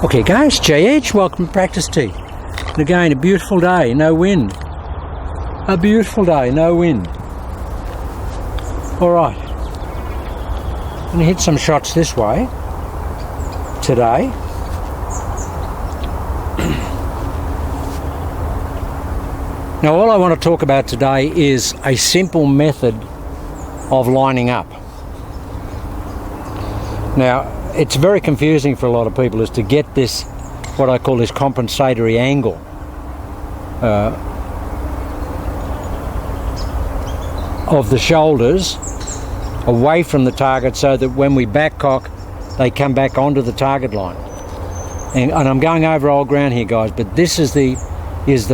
Okay guys, JH, welcome to Practice Tee. And again, a beautiful day, no wind. A beautiful day, no wind. Alright, I'm going to hit some shots this way today. Now all I want to talk about today is a simple method of lining up. Now, it's very confusing for a lot of people is to get this, what I call this compensatory angle. Of the shoulders away from the target so that when we back cock, they come back onto the target line. And I'm going over old ground here, guys, but this is the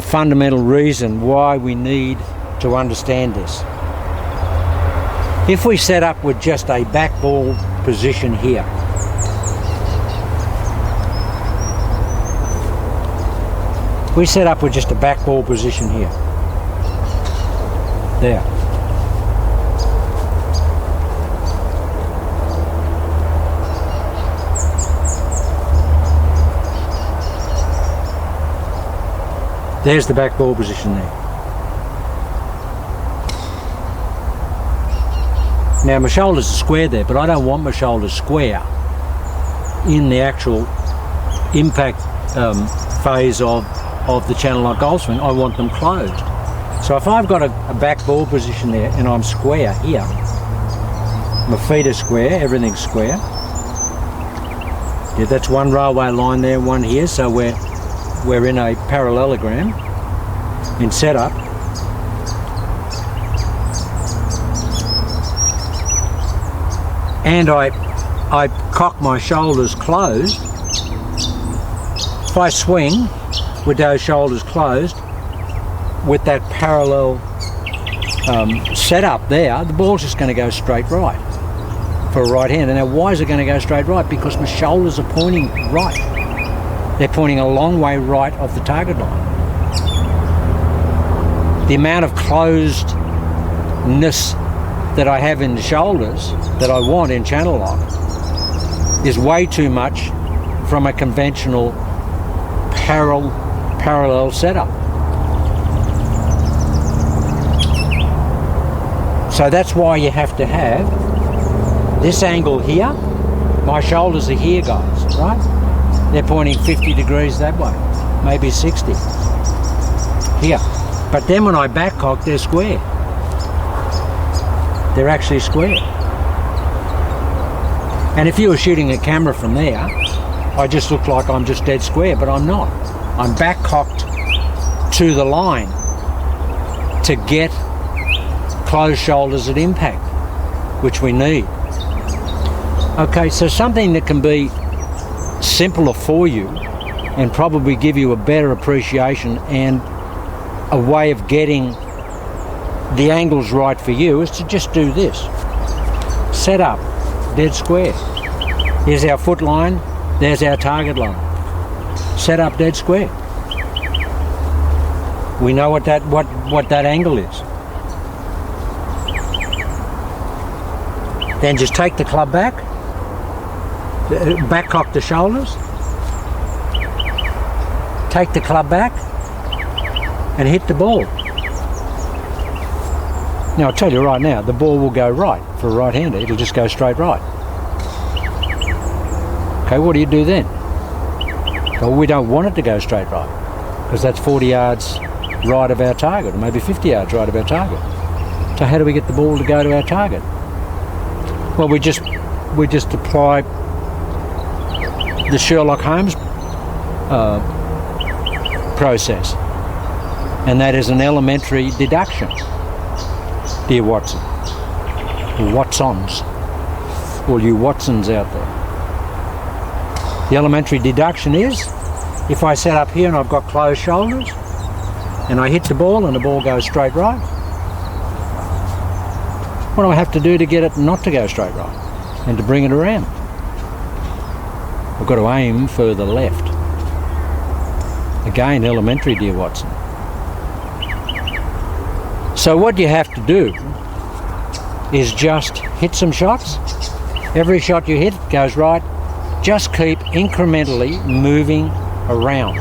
fundamental reason why we need to understand this. If we set up with just a back ball position here, we set up with just a back ball position here. There. There's the back ball position there. Now my shoulders are square there, but I don't want my shoulders square in the actual impact phase of the channel lock golf swing. I want them closed. So if I've got a back ball position there and I'm square here, my feet are square, everything's square. Yeah, that's one railway line there, one here, so we're in a parallelogram in setup. And I cock my shoulders closed. If I swing with those shoulders closed, with that parallel setup there, the ball's just going to go straight right for a right hand. And now why is it going to go straight right? Because my shoulders are pointing right. They're pointing a long way right of the target line. The amount of closedness that I have in the shoulders that I want in channel lock is way too much from a conventional parallel setup. So that's why you have to have this angle here. My shoulders are here, guys, right? They're pointing 50 degrees that way, maybe 60 here. But then when I back cock, they're square. They're actually square. And if you were shooting a camera from there, I just look like I'm just dead square, but I'm not. I'm back cocked to the line to get closed shoulders at impact, which we need. Okay, so something that can be simpler for you and probably give you a better appreciation and a way of getting the angles right for you is to just do this. Set up dead square. Here's our foot line, there's our target line. Set up dead square. We know what that angle is. Then just take the club back cock the shoulders, take the club back and hit the ball. Now I'll tell you right now, the ball will go right for a right-hander. It'll just go straight right. Okay, what do you do then? Well, we don't want it to go straight right because that's 40 yards right of our target, or maybe 50 yards right of our target. So how do we get the ball to go to our target? Well, we just apply the Sherlock Holmes process, and that is an elementary deduction, dear Watson, or Watsons, all you Watsons out there. The elementary deduction is, if I set up here and I've got closed shoulders, and I hit the ball and the ball goes straight right, what do I have to do to get it not to go straight right and to bring it around? I've got to aim further left. Again, elementary, dear Watson. So what you have to do is just hit some shots. Every shot you hit goes right, just keep incrementally moving around.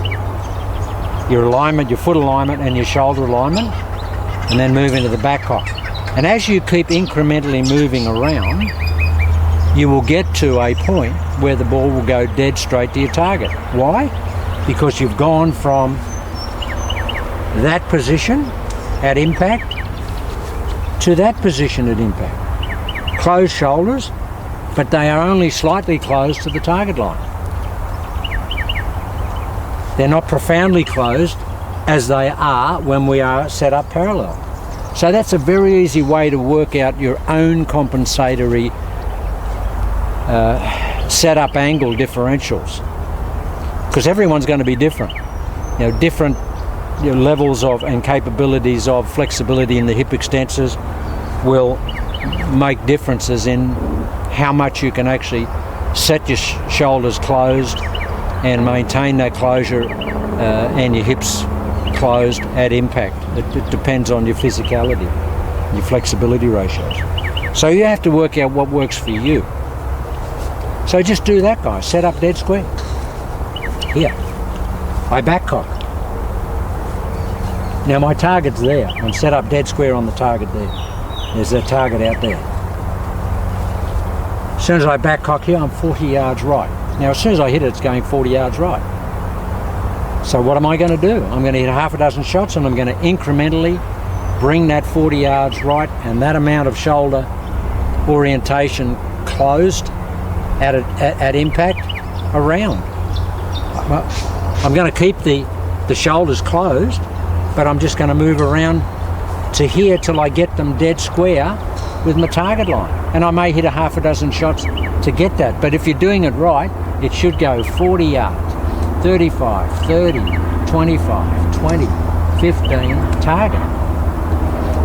Your alignment, your foot alignment and your shoulder alignment, and then move into the back cock. And as you keep incrementally moving around, you will get to a point where the ball will go dead straight to your target. Why? Because you've gone from that position at impact to that position at impact. Closed shoulders, but they are only slightly closed to the target line. They're not profoundly closed as they are when we are set up parallel. So that's a very easy way to work out your own compensatory setup angle differentials, because everyone's going to be different. Different levels of and capabilities of flexibility in the hip extensors will make differences in how much you can actually set your shoulders closed and maintain that closure and your hips closed at impact. It depends on your physicality, your flexibility ratios. So you have to work out what works for you. So just do that, guys. Set up dead square. Here. I back cock. Now my target's there. I'm set up dead square on the target there. There's that target out there. As soon as I back cock here, I'm 40 yards right. Now as soon as I hit it, it's going 40 yards right. So what am I going to do? I'm going to hit half a dozen shots and I'm going to incrementally bring that 40 yards right and that amount of shoulder orientation closed at impact around. Well, I'm going to keep the shoulders closed, but I'm just going to move around to here till I get them dead square with my target line. And I may hit a half a dozen shots to get that. But if you're doing it right, it should go 40 yards, 35, 30, 25, 20, 15, target.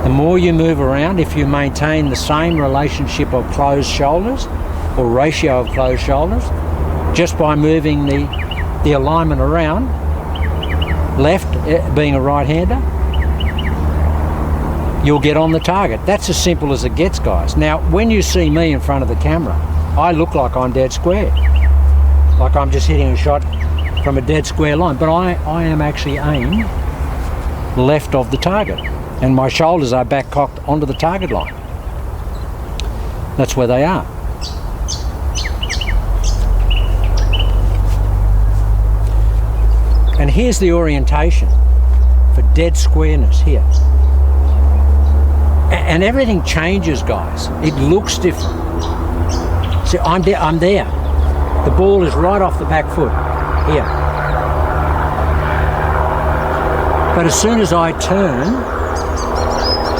The more you move around, if you maintain the same relationship of closed shoulders or ratio of closed shoulders, just by moving the alignment around, left being a right-hander, you'll get on the target. That's as simple as it gets, guys. Now, when you see me in front of the camera, I look like I'm dead square. Like I'm just hitting a shot from a dead square line, but I am actually aimed left of the target, and my shoulders are back cocked onto the target line. That's where they are. And here's the orientation for dead squareness here. And everything changes, guys. It looks different. See, I'm there. The ball is right off the back foot, here. But as soon as I turn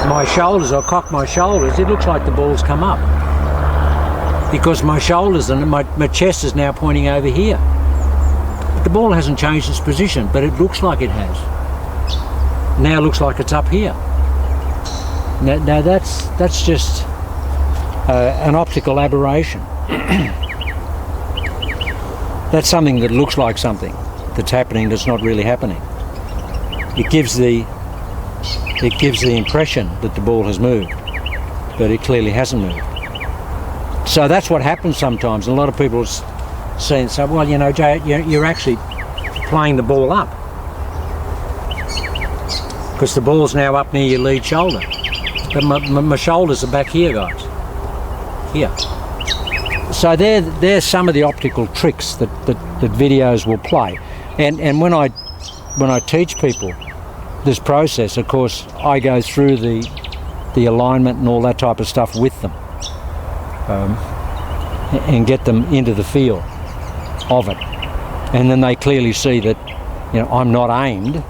my shoulders, or cock my shoulders, it looks like the ball's come up. Because my shoulders and my chest is now pointing over here. The ball hasn't changed its position, but it looks like it has. Now it looks like it's up here. Now that's just an optical aberration. That's something that looks like something that's happening that's not really happening. It gives the impression that the ball has moved, but it clearly hasn't moved. So that's what happens sometimes. A lot of people say, well, you know, Jay, you're actually playing the ball up because the ball's now up near your lead shoulder. But my shoulders are back here, guys. Here. So there's some of the optical tricks that videos will play. And when I teach people this process, of course, I go through the alignment and all that type of stuff with them, and get them into the feel of it. And then they clearly see that, you know, I'm not aimed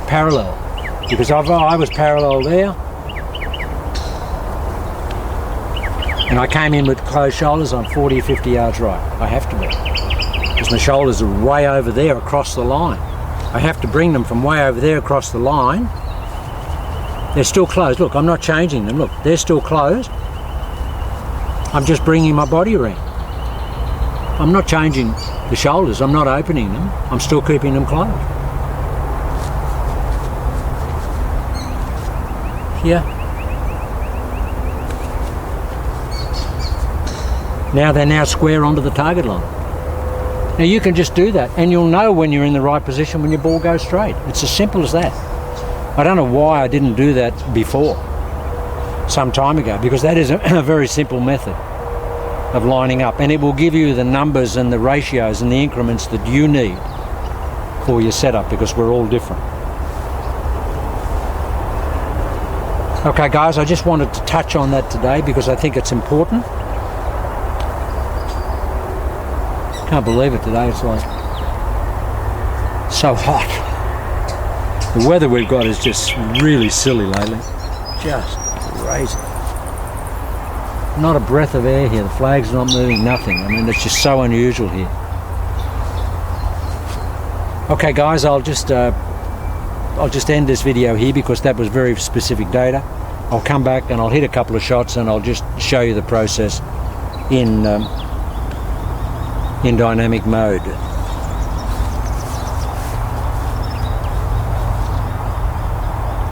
parallel, because I was parallel there, and I came in with closed shoulders. I'm 40 or 50 yards right. I have to be, because my shoulders are way over there across the line. I have to bring them from way over there across the line. They're still closed. Look, I'm not changing them. Look, they're still closed. I'm just bringing my body around. I'm not changing the shoulders. I'm not opening them. I'm still keeping them closed. Yeah. Now they're now square onto the target line. Now you can just do that, and you'll know when you're in the right position when your ball goes straight. It's as simple as that. I don't know why I didn't do that before, some time ago, because that is a very simple method of lining up, and it will give you the numbers and the ratios and the increments that you need for your setup, because we're all different. Okay guys, I just wanted to touch on that today because I think it's important. Can't believe it today, it's like so hot. The weather we've got is just really silly lately. Just crazy. Not a breath of air here, the flag's not moving, nothing. I mean, it's just so unusual here. Okay guys, I'll just end this video here because that was very specific data. I'll come back and I'll hit a couple of shots and I'll just show you the process in dynamic mode.